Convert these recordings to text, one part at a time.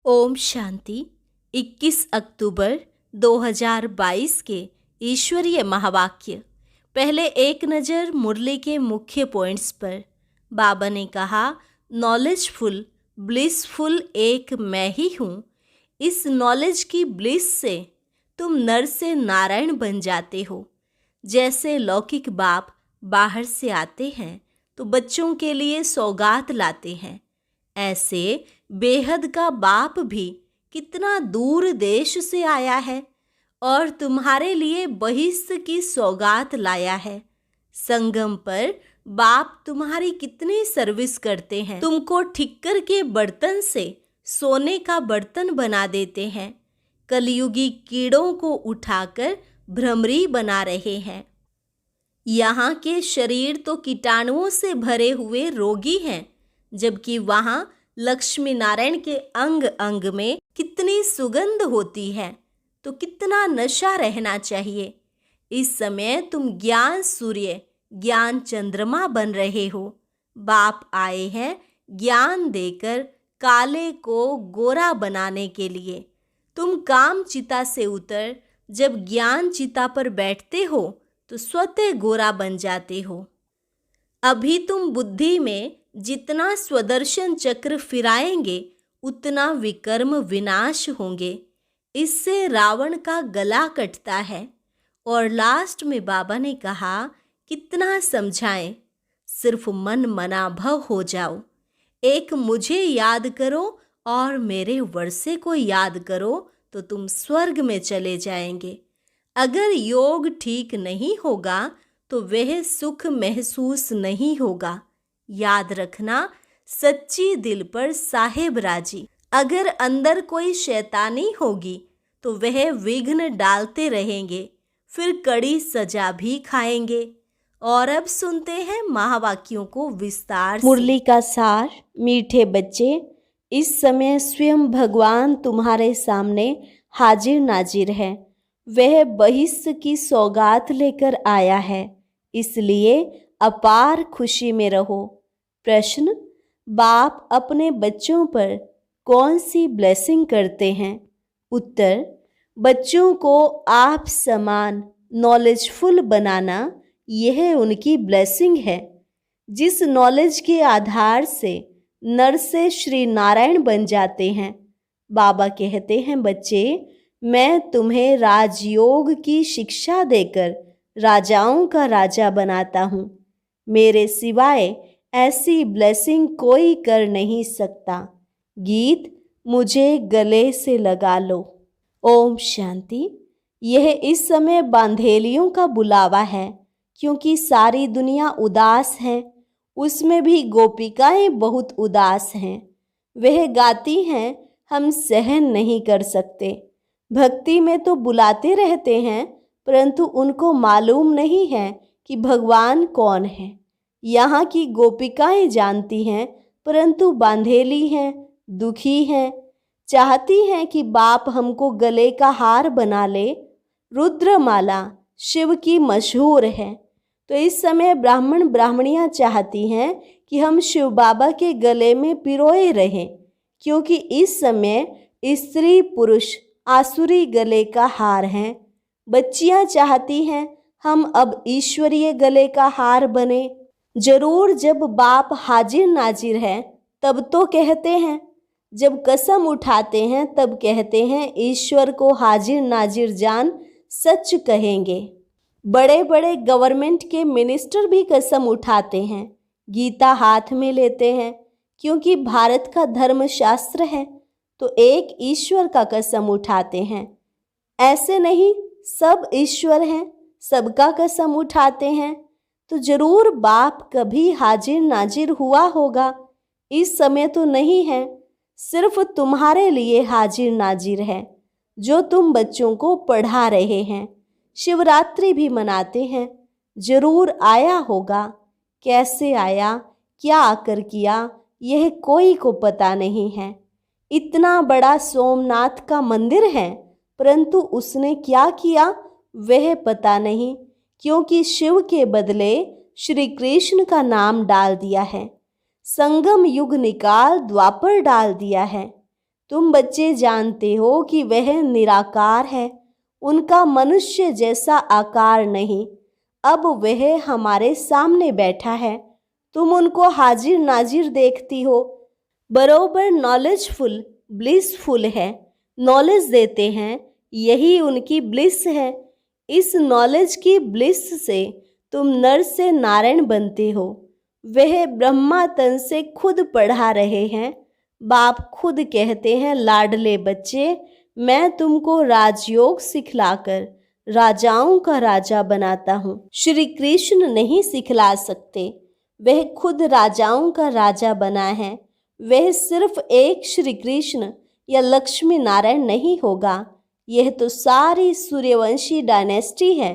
ओम शांति। 21 अक्टूबर 2022 के ईश्वरीय महावाक्य। पहले एक नज़र मुरली के मुख्य पॉइंट्स पर। बाबा ने कहा, नॉलेजफुल ब्लिसफुल एक मैं ही हूँ। इस नॉलेज की ब्लिस से तुम नर से नारायण बन जाते हो। जैसे लौकिक बाप बाहर से आते हैं तो बच्चों के लिए सौगात लाते हैं, ऐसे बेहद का बाप भी कितना दूर देश से आया है और तुम्हारे लिए बहिष्ठ की सौगात लाया है। संगम पर बाप तुम्हारी कितनी सर्विस करते हैं। तुमको ठिक्कर के बर्तन से सोने का बर्तन बना देते हैं। कलयुगी कीड़ों को उठाकर भ्रमरी बना रहे हैं। यहाँ के शरीर तो कीटाणुओं से भरे हुए रोगी हैं, जबकि वहाँ लक्ष्मी नारायण के अंग अंग में कितनी सुगंध होती है। तो कितना नशा रहना चाहिए। इस समय तुम ज्ञान सूर्य ज्ञान चंद्रमा बन रहे हो। बाप आए हैं ज्ञान देकर काले को गोरा बनाने के लिए। तुम काम चिता से उतर जब ज्ञान चिता पर बैठते हो तो स्वतः गोरा बन जाते हो। अभी तुम बुद्धि में जितना स्वदर्शन चक्र फिराएंगे उतना विकर्म विनाश होंगे। इससे रावण का गला कटता है। और लास्ट में बाबा ने कहा, कितना समझाएं, सिर्फ मन मना भव हो जाओ। एक मुझे याद करो और मेरे वर्षे को याद करो तो तुम स्वर्ग में चले जाएंगे। अगर योग ठीक नहीं होगा तो वह सुख महसूस नहीं होगा। याद रखना, सच्ची दिल पर साहेब राजी। अगर अंदर कोई शैतानी होगी तो वह विघ्न डालते रहेंगे, फिर कड़ी सजा भी खाएंगे। और अब सुनते हैं महावाक्यों को विस्तार से। मुरली का सार। मीठे बच्चे, इस समय स्वयं भगवान तुम्हारे सामने हाजिर नाजिर है। वह बहिष्ठ की सौगात लेकर आया है, इसलिए अपार खुशी में रहो। प्रश्न, बाप अपने बच्चों पर कौन सी ब्लेसिंग करते हैं? उत्तर, बच्चों को आप समान नॉलेजफुल बनाना, यह उनकी ब्लेसिंग है। जिस नॉलेज के आधार से नर से श्री नारायण बन जाते हैं। बाबा कहते हैं, बच्चे, मैं तुम्हें राजयोग की शिक्षा देकर राजाओं का राजा बनाता हूँ। मेरे सिवाय ऐसी ब्लेसिंग कोई कर नहीं सकता। गीत मुझे गले से लगा लो। ओम शांति। यह इस समय बांधेलियों का बुलावा है, क्योंकि सारी दुनिया उदास है। उसमें भी गोपिकाएं बहुत उदास हैं। वह गाती हैं, हम सहन नहीं कर सकते। भक्ति में तो बुलाते रहते हैं, परंतु उनको मालूम नहीं है कि भगवान कौन है। यहाँ की गोपिकाएं जानती हैं, परंतु बांधेली हैं, दुखी हैं, चाहती हैं कि बाप हमको गले का हार बना ले। रुद्रमाला शिव की मशहूर है, तो इस समय ब्राह्मण ब्राह्मणियां चाहती हैं कि हम शिव बाबा के गले में पिरोए रहें, क्योंकि इस समय स्त्री पुरुष आसुरी गले का हार हैं। बच्चियां चाहती हैं हम अब ईश्वरीय गले का हार बने। जरूर जब बाप हाजिर नाजिर है तब तो कहते हैं, जब कसम उठाते हैं तब कहते हैं ईश्वर को हाजिर नाजिर जान सच कहेंगे। बड़े बड़े गवर्नमेंट के मिनिस्टर भी कसम उठाते हैं, गीता हाथ में लेते हैं, क्योंकि भारत का धर्मशास्त्र है, तो एक ईश्वर का कसम उठाते हैं। ऐसे नहीं, सब ईश्वर हैं, सबका कसम उठाते हैं। तो जरूर बाप कभी हाजिर नाजिर हुआ होगा। इस समय तो नहीं है, सिर्फ तुम्हारे लिए हाजिर नाजिर है, जो तुम बच्चों को पढ़ा रहे हैं। शिवरात्रि भी मनाते हैं, जरूर आया होगा। कैसे आया, क्या आकर किया, यह कोई को पता नहीं है। इतना बड़ा सोमनाथ का मंदिर है, परंतु उसने क्या किया वह पता नहीं, क्योंकि शिव के बदले श्री कृष्ण का नाम डाल दिया है। संगम युग निकाल द्वापर डाल दिया है। तुम बच्चे जानते हो कि वह निराकार है, उनका मनुष्य जैसा आकार नहीं। अब वह हमारे सामने बैठा है, तुम उनको हाजिर नाजिर देखती हो। बरोबर नॉलेजफुल, ब्लिसफुल है, नॉलेज देते हैं, यही उनकी ब्लिस है। इस नॉलेज की ब्लिस से तुम नर से नारायण बनते हो। वह ब्रह्मा तन से खुद पढ़ा रहे हैं। बाप खुद कहते हैं, लाडले बच्चे, मैं तुमको राजयोग सिखलाकर राजाओं का राजा बनाता हूँ। श्री कृष्ण नहीं सिखला सकते, वह खुद राजाओं का राजा बना है। वह सिर्फ एक श्री कृष्ण या लक्ष्मी नारायण नहीं होगा, यह तो सारी सूर्यवंशी डायनेस्टी है।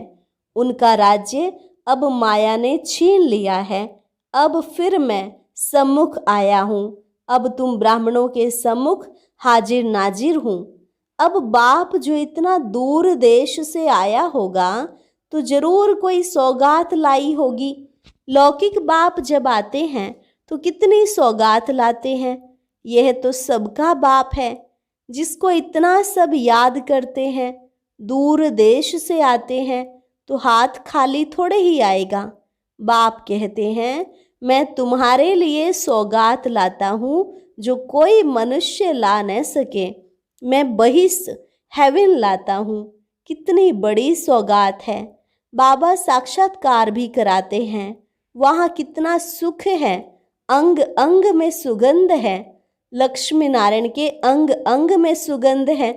उनका राज्य अब माया ने छीन लिया है। अब फिर मैं सम्मुख आया हूँ। अब तुम ब्राह्मणों के सम्मुख हाजिर नाजिर हूँ। अब बाप जो इतना दूर देश से आया होगा तो जरूर कोई सौगात लाई होगी। लौकिक बाप जब आते हैं तो कितनी सौगात लाते हैं। यह तो सबका बाप है जिसको इतना सब याद करते हैं। दूर देश से आते हैं तो हाथ खाली थोड़े ही आएगा। बाप कहते हैं, मैं तुम्हारे लिए सौगात लाता हूँ जो कोई मनुष्य ला न सके। मैं बहिस हेवन लाता हूँ। कितनी बड़ी सौगात है। बाबा साक्षात्कार भी कराते हैं। वहाँ कितना सुख है, अंग अंग में सुगंध है। लक्ष्मी नारायण के अंग अंग में सुगंध है।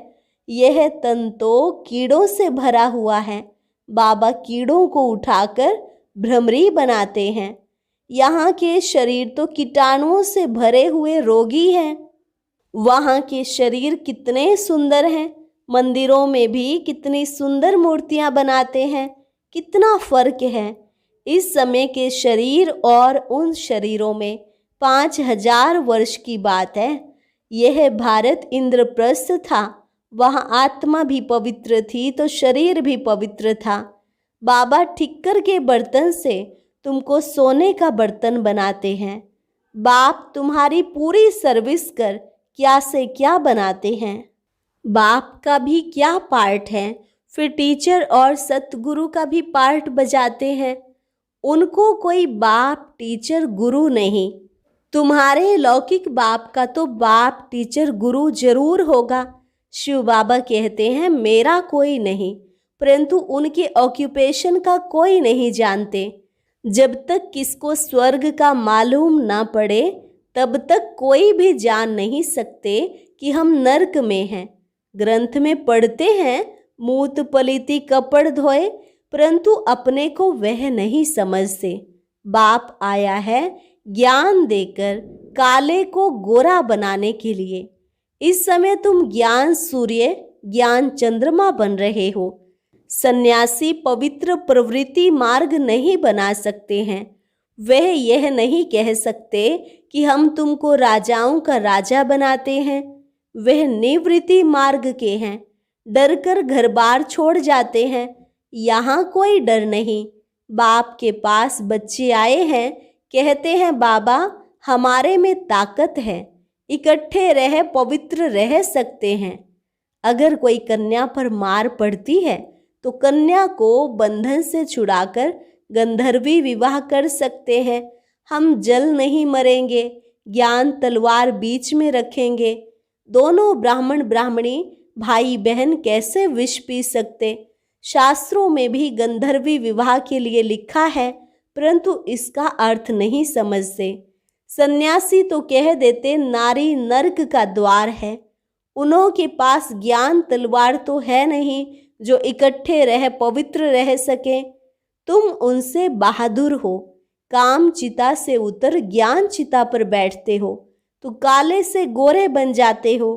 यह तन तो कीड़ों से भरा हुआ है। बाबा कीड़ों को उठाकर भ्रमरी बनाते हैं। यहाँ के शरीर तो कीटाणुओं से भरे हुए रोगी हैं। वहाँ के शरीर कितने सुंदर हैं। मंदिरों में भी कितनी सुंदर मूर्तियाँ बनाते हैं। कितना फर्क है इस समय के शरीर और उन शरीरों में। 5000 वर्ष की बात है। यह भारत इंद्रप्रस्थ था। वहाँ आत्मा भी पवित्र थी तो शरीर भी पवित्र था। बाबा ठिक्कर के बर्तन से तुमको सोने का बर्तन बनाते हैं। बाप तुम्हारी पूरी सर्विस कर क्या से क्या बनाते हैं। बाप का भी क्या पार्ट है, फिर टीचर और सतगुरु का भी पार्ट बजाते हैं। उनको कोई बाप टीचर गुरु नहीं। तुम्हारे लौकिक बाप का तो बाप टीचर गुरु जरूर होगा। शिव बाबा कहते हैं, मेरा कोई नहीं, परंतु उनके ऑक्यूपेशन का कोई नहीं जानते। जब तक किसको स्वर्ग का मालूम ना पड़े तब तक कोई भी जान नहीं सकते कि हम नरक में हैं। ग्रंथ में पढ़ते हैं, मूत पलीती कपड़ धोए, परंतु अपने को वह नहीं समझते। बाप आया है ज्ञान देकर काले को गोरा बनाने के लिए। इस समय तुम ज्ञान सूर्य, ज्ञान चंद्रमा बन रहे हो। सन्यासी पवित्र प्रवृत्ति मार्ग नहीं बना सकते हैं। वह यह नहीं कह सकते कि हम तुमको राजाओं का राजा बनाते हैं। वह निवृत्ति मार्ग के हैं। डर कर घर बार छोड़ जाते हैं। यहाँ कोई डर नहीं। बाप के पास बच्चे आए हैं, कहते हैं, बाबा हमारे में ताकत है, इकट्ठे रह पवित्र रह सकते हैं। अगर कोई कन्या पर मार पड़ती है तो कन्या को बंधन से छुड़ाकर गंधर्वी विवाह कर सकते हैं। हम जल नहीं मरेंगे, ज्ञान तलवार बीच में रखेंगे। दोनों ब्राह्मण ब्राह्मणी भाई बहन कैसे विष पी सकते। शास्त्रों में भी गंधर्वी विवाह के लिए लिखा है, परंतु इसका अर्थ नहीं समझते। सन्यासी तो कह देते नारी नरक का द्वार है। उन्हों के पास ज्ञान तलवार तो है नहीं जो इकट्ठे रह पवित्र रह सके। तुम उनसे बहादुर हो। काम चिता से उतर ज्ञान चिता पर बैठते हो तो काले से गोरे बन जाते हो।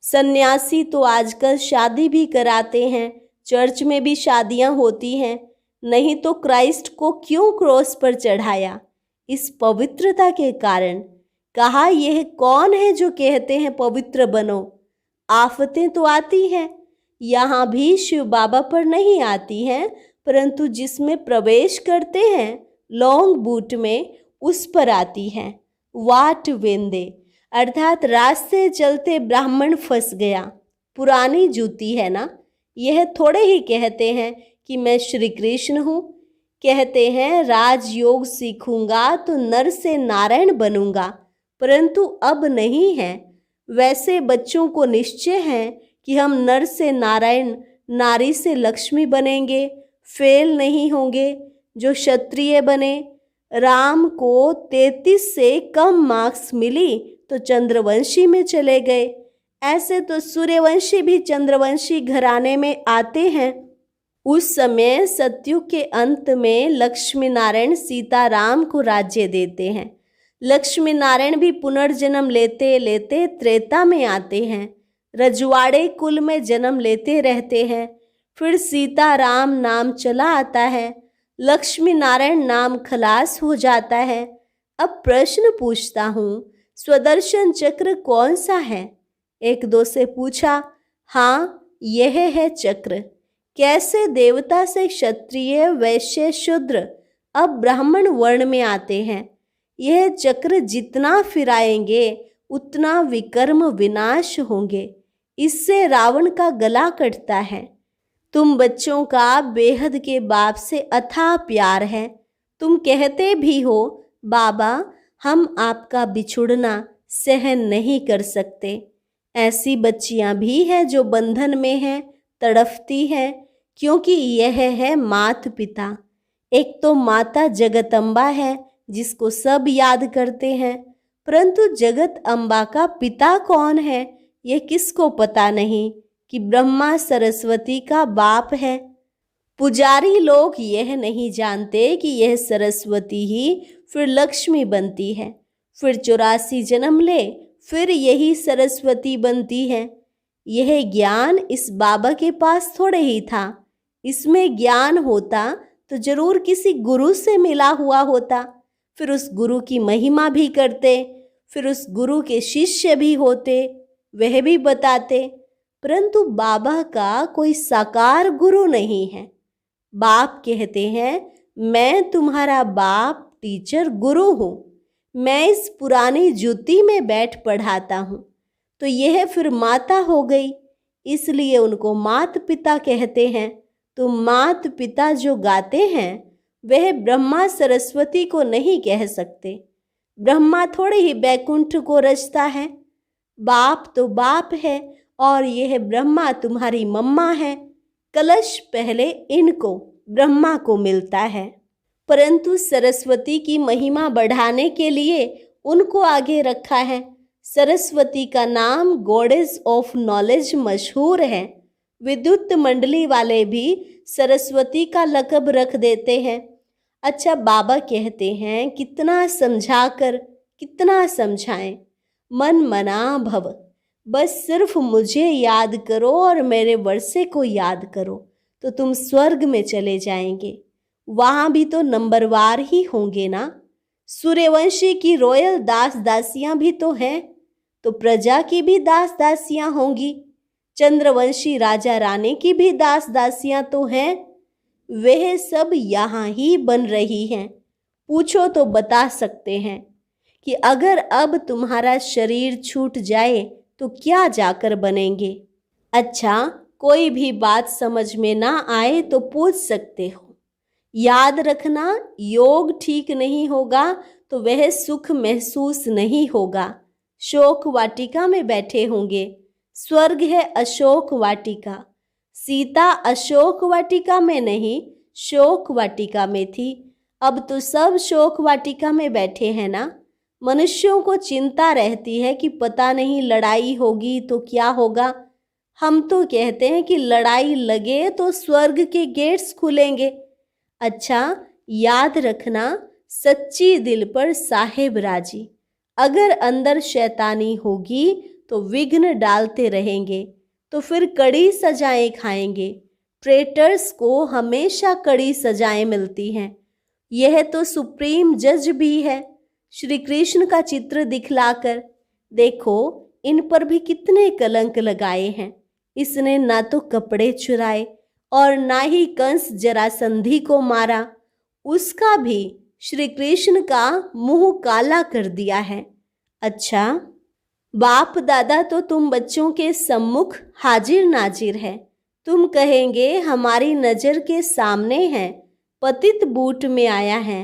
सन्यासी तो आजकल शादी भी कराते हैं, चर्च में भी शादियां होती हैं। नहीं तो क्राइस्ट को क्यों क्रॉस पर चढ़ाया? इस पवित्रता के कारण। कहा, यह कौन है जो कहते हैं पवित्र बनो? आफतें तो आती हैं, यहाँ भी शिव बाबा पर नहीं आती हैं, परंतु जिसमें प्रवेश करते हैं लॉन्ग बूट में, उस पर आती हैं। वाट वेंदे, अर्थात रास्ते चलते ब्राह्मण फंस गया। पुरानी जूती है ना। यह थोड़े ही कहते हैं कि मैं श्री कृष्ण हूँ। कहते हैं राजयोग सीखूंगा तो नर से नारायण बनूंगा, परंतु अब नहीं है। वैसे बच्चों को निश्चय है कि हम नर से नारायण, नारी से लक्ष्मी बनेंगे, फेल नहीं होंगे। जो क्षत्रिय बने, राम को 33 से कम मार्क्स मिली तो चंद्रवंशी में चले गए। ऐसे तो सूर्यवंशी भी चंद्रवंशी घराने में आते हैं। उस समय सतयुग के अंत में लक्ष्मी नारायण सीताराम को राज्य देते हैं। लक्ष्मी नारायण भी पुनर्जन्म लेते लेते त्रेता में आते हैं, रजवाड़े कुल में जन्म लेते रहते हैं। फिर सीताराम नाम चला आता है, लक्ष्मी नारायण नाम खलास हो जाता है। अब प्रश्न पूछता हूँ, स्वदर्शन चक्र कौन सा है? एक दो से पूछा। हाँ, यह है चक्र। कैसे देवता से क्षत्रिय, वैश्य, शूद्र अब ब्राह्मण वर्ण में आते हैं। यह चक्र जितना फिराएंगे उतना विकर्म विनाश होंगे। इससे रावण का गला कटता है। तुम बच्चों का बेहद के बाप से अथाह प्यार है। तुम कहते भी हो, बाबा हम आपका बिछुड़ना सहन नहीं कर सकते। ऐसी बच्चियां भी हैं जो बंधन में हैं, तड़फती हैं, क्योंकि यह है मात पिता। एक तो माता जगदम्बा है जिसको सब याद करते हैं, परंतु जगत अम्बा का पिता कौन है यह किसको पता नहीं कि ब्रह्मा सरस्वती का बाप है। पुजारी लोग यह नहीं जानते कि यह सरस्वती ही फिर लक्ष्मी बनती है, फिर 84 जन्म ले, फिर यही सरस्वती बनती है। यह ज्ञान इस बाबा के पास थोड़े ही था। इसमें ज्ञान होता तो जरूर किसी गुरु से मिला हुआ होता, फिर उस गुरु की महिमा भी करते, फिर उस गुरु के शिष्य भी होते, वह भी बताते। परंतु बाबा का कोई साकार गुरु नहीं है। बाप कहते हैं, मैं तुम्हारा बाप, टीचर, गुरु हूँ। मैं इस पुरानी जूती में बैठ पढ़ाता हूँ। तो यह फिर माता हो गई, इसलिए उनको मात पिता कहते हैं। तो मात पिता जो गाते हैं वह ब्रह्मा सरस्वती को नहीं कह सकते। ब्रह्मा थोड़े ही बैकुंठ को रचता है। बाप तो बाप है और यह ब्रह्मा तुम्हारी मम्मा है। कलश पहले इनको ब्रह्मा को मिलता है, परंतु सरस्वती की महिमा बढ़ाने के लिए उनको आगे रखा है। सरस्वती का नाम गॉडेस ऑफ नॉलेज मशहूर है। विद्युत मंडली वाले भी सरस्वती का लक़ब रख देते हैं। अच्छा, बाबा कहते हैं कितना समझाकर कितना समझाएं, मन मना भव। बस सिर्फ मुझे याद करो और मेरे वर्षे को याद करो तो तुम स्वर्ग में चले जाएंगे। वहाँ भी तो नंबरवार ही होंगे ना। सूर्यवंशी की रॉयल दास दासियाँ भी तो हैं, तो प्रजा की भी दास दासियाँ होंगी। चंद्रवंशी राजा रानी की भी दास दासियाँ तो हैं। वह सब यहाँ ही बन रही हैं। पूछो तो बता सकते हैं कि अगर अब तुम्हारा शरीर छूट जाए तो क्या जाकर बनेंगे। अच्छा, कोई भी बात समझ में ना आए तो पूछ सकते हो। याद रखना, योग ठीक नहीं होगा तो वह सुख महसूस नहीं होगा। शोक वाटिका में बैठे होंगे। स्वर्ग है अशोक वाटिका। सीता अशोक वाटिका में नहीं, शोक वाटिका में थी। अब तो सब शोक वाटिका में बैठे हैं ना। मनुष्यों को चिंता रहती है कि पता नहीं लड़ाई होगी तो क्या होगा। हम तो कहते हैं कि लड़ाई लगे तो स्वर्ग के गेट्स खुलेंगे। अच्छा, याद रखना, सच्ची दिल पर साहेब राजी। अगर अंदर शैतानी होगी तो विघ्न डालते रहेंगे, तो फिर कड़ी सजाएं खाएंगे। ट्रेटर्स को हमेशा कड़ी सजाएं मिलती हैं। यह तो सुप्रीम जज भी है। श्री कृष्ण का चित्र दिखलाकर देखो, इन पर भी कितने कलंक लगाए हैं। इसने ना तो कपड़े चुराए और ना ही कंस जरासंधी को मारा। उसका भी श्री कृष्ण का मुंह काला कर दिया है। अच्छा, बाप दादा तो तुम बच्चों के सम्मुख हाजिर नाजिर है। तुम कहेंगे हमारी नज़र के सामने है, पतित बूट में आया है।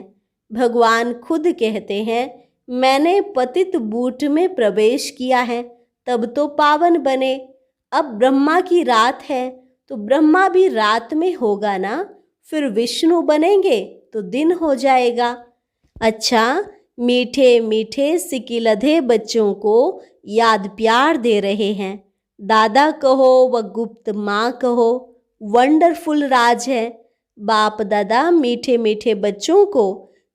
भगवान खुद कहते हैं मैंने पतित बूट में प्रवेश किया है, तब तो पावन बने। अब ब्रह्मा की रात है तो ब्रह्मा भी रात में होगा ना, फिर विष्णु बनेंगे तो दिन हो जाएगा। अच्छा, मीठे मीठे सिकिलधे बच्चों को याद प्यार दे रहे हैं। दादा कहो व गुप्त माँ कहो, वंडरफुल राज है। बाप दादा मीठे मीठे बच्चों को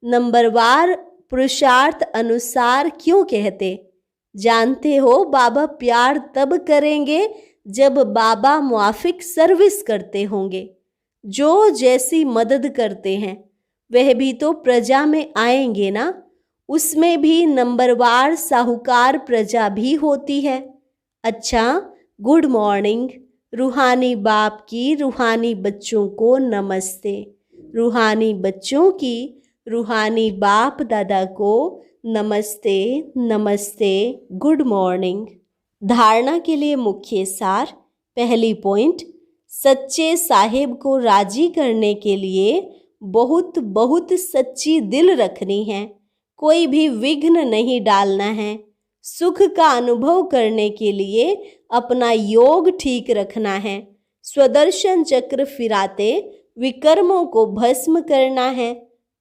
नंबरवार पुरुषार्थ अनुसार क्यों कहते? जानते हो बाबा प्यार तब करेंगे जब बाबा मुआफिक सर्विस करते होंगे। जो जैसी मदद करते हैं वह भी तो प्रजा में आएंगे ना, उसमें भी नंबरवार साहूकार प्रजा भी होती है। अच्छा, गुड मॉर्निंग। रूहानी बाप की रूहानी बच्चों को नमस्ते। रूहानी बच्चों की रूहानी बाप दादा को नमस्ते नमस्ते, गुड मॉर्निंग। धारणा के लिए मुख्य सार। पहली पॉइंट, सच्चे साहेब को राजी करने के लिए बहुत बहुत सच्ची दिल रखनी है, कोई भी विघ्न नहीं डालना है। सुख का अनुभव करने के लिए अपना योग ठीक रखना है। स्वदर्शन चक्र फिराते विकर्मों को भस्म करना है।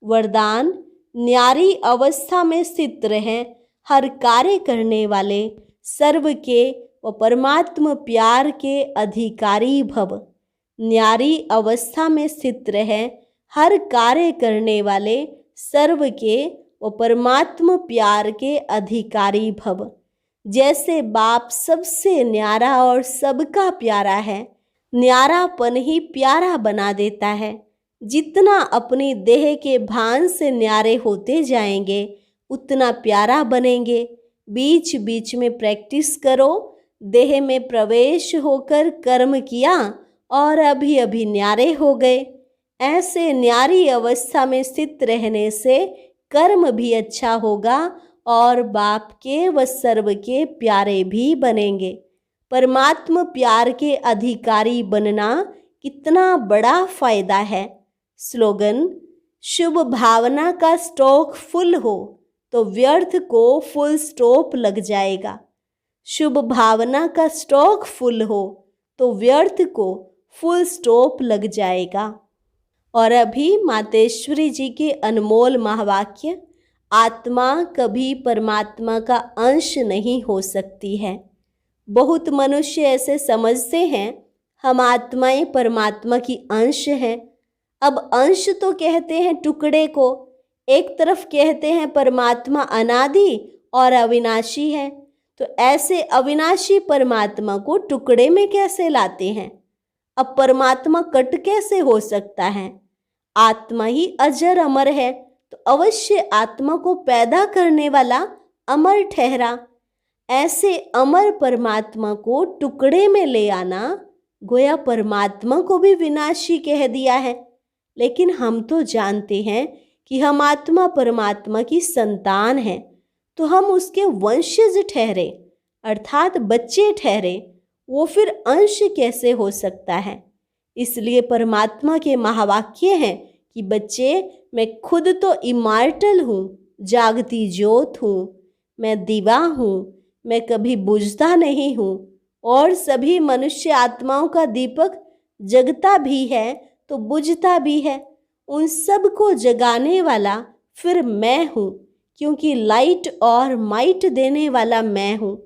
वरदान, न्यारी अवस्था में स्थित रहें, हर कार्य करने वाले सर्व के व परमात्म प्यार के अधिकारी भव। न्यारी अवस्था में स्थित रहें, हर कार्य करने वाले सर्व के व परमात्म प्यार के अधिकारी भव। जैसे बाप सबसे न्यारा और सबका प्यारा है, न्यारापन ही प्यारा बना देता है। जितना अपनी देह के भान से न्यारे होते जाएंगे उतना प्यारा बनेंगे। बीच बीच में प्रैक्टिस करो। देह में प्रवेश होकर कर्म किया और अभी अभी न्यारे हो गए। ऐसे न्यारी अवस्था में स्थित रहने से कर्म भी अच्छा होगा और बाप के व सर्व के प्यारे भी बनेंगे। परमात्म प्यार के अधिकारी बनना कितना बड़ा फायदा है। स्लोगन, शुभ भावना का स्टॉक फुल हो तो व्यर्थ को फुल स्टॉप लग जाएगा। शुभ भावना का स्टॉक फुल हो तो व्यर्थ को फुल स्टॉप लग जाएगा। और अभी मातेश्वरी जी के अनमोल महावाक्य, आत्मा कभी परमात्मा का अंश नहीं हो सकती है। बहुत मनुष्य ऐसे समझते हैं हम आत्माएं परमात्मा की अंश हैं। अब अंश तो कहते हैं टुकड़े को, एक तरफ कहते हैं परमात्मा अनादि और अविनाशी है, तो ऐसे अविनाशी परमात्मा को टुकड़े में कैसे लाते हैं? अब परमात्मा कट कैसे हो सकता है? आत्मा ही अजर अमर है, तो अवश्य आत्मा को पैदा करने वाला अमर ठहरा। ऐसे अमर परमात्मा को टुकड़े में ले आना, गोया परमात्मा को भी विनाशी कह दिया है। लेकिन हम तो जानते हैं कि हम आत्मा परमात्मा की संतान हैं, तो हम उसके वंशज ठहरे, अर्थात बच्चे ठहरे। वो फिर अंश कैसे हो सकता है? इसलिए परमात्मा के महावाक्य हैं कि बच्चे, मैं खुद तो इमॉर्टल हूँ, जागती ज्योत हूँ, मैं दीवा हूँ, मैं कभी बुझता नहीं हूँ, और सभी मनुष्य आत्माओं का दीपक जगता भी है तो बुझता भी है। उन सब को जगाने वाला फिर मैं हूँ, क्योंकि लाइट और माइट देने वाला मैं हूँ।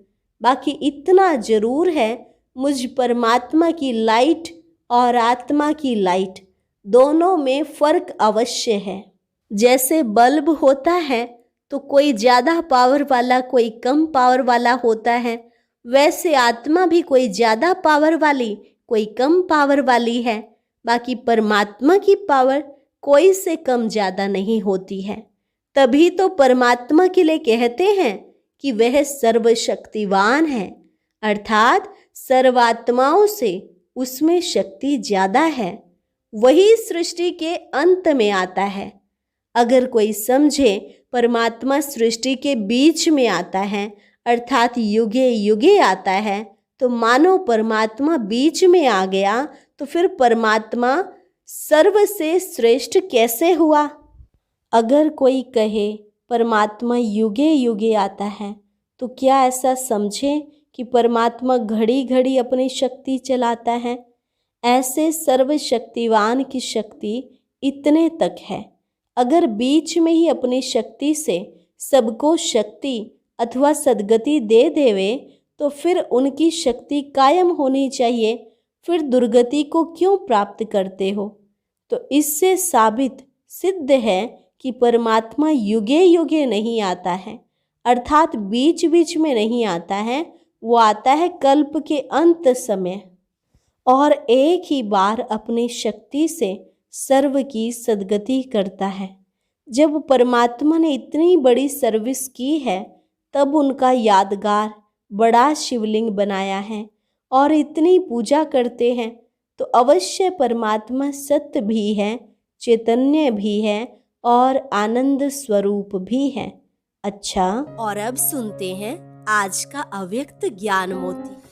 बाकी इतना जरूर है, मुझ परमात्मा की लाइट और आत्मा की लाइट दोनों में फर्क अवश्य है। जैसे बल्ब होता है तो कोई ज़्यादा पावर वाला कोई कम पावर वाला होता है, वैसे आत्मा भी कोई ज़्यादा पावर वाली कोई कम पावर वाली है। बाकी परमात्मा की पावर कोई से कम ज़्यादा नहीं होती है। तभी तो परमात्मा के लिए कहते हैं कि वह सर्वशक्तिवान है, अर्थात सर्वात्माओं से उसमें शक्ति ज़्यादा है। वही सृष्टि के अंत में आता है। अगर कोई समझे परमात्मा सृष्टि के बीच में आता है, अर्थात युगे युगे आता है, तो मानो परमात्मा बीच में आ गया, तो फिर परमात्मा सर्व से श्रेष्ठ कैसे हुआ? अगर कोई कहे परमात्मा युगे युगे आता है, तो क्या ऐसा समझे कि परमात्मा घड़ी घड़ी अपनी शक्ति चलाता है? ऐसे सर्वशक्तिवान की शक्ति इतने तक है। अगर बीच में ही अपनी शक्ति से सबको शक्ति अथवा सद्गति दे देवे, तो फिर उनकी शक्ति कायम होनी चाहिए, फिर दुर्गति को क्यों प्राप्त करते हो? तो इससे साबित सिद्ध है कि परमात्मा युगे युगे नहीं आता है, अर्थात बीच बीच में नहीं आता है, वो आता है कल्प के अंत समय और एक ही बार अपनी शक्ति से सर्व की सद्गति करता है। जब परमात्मा ने इतनी बड़ी सर्विस की है, तब उनका यादगार बड़ा शिवलिंग बनाया है और इतनी पूजा करते हैं, तो अवश्य परमात्मा सत्य भी है, चैतन्य भी है और आनंद स्वरूप भी है। अच्छा, और अब सुनते हैं आज का अव्यक्त ज्ञान मोती।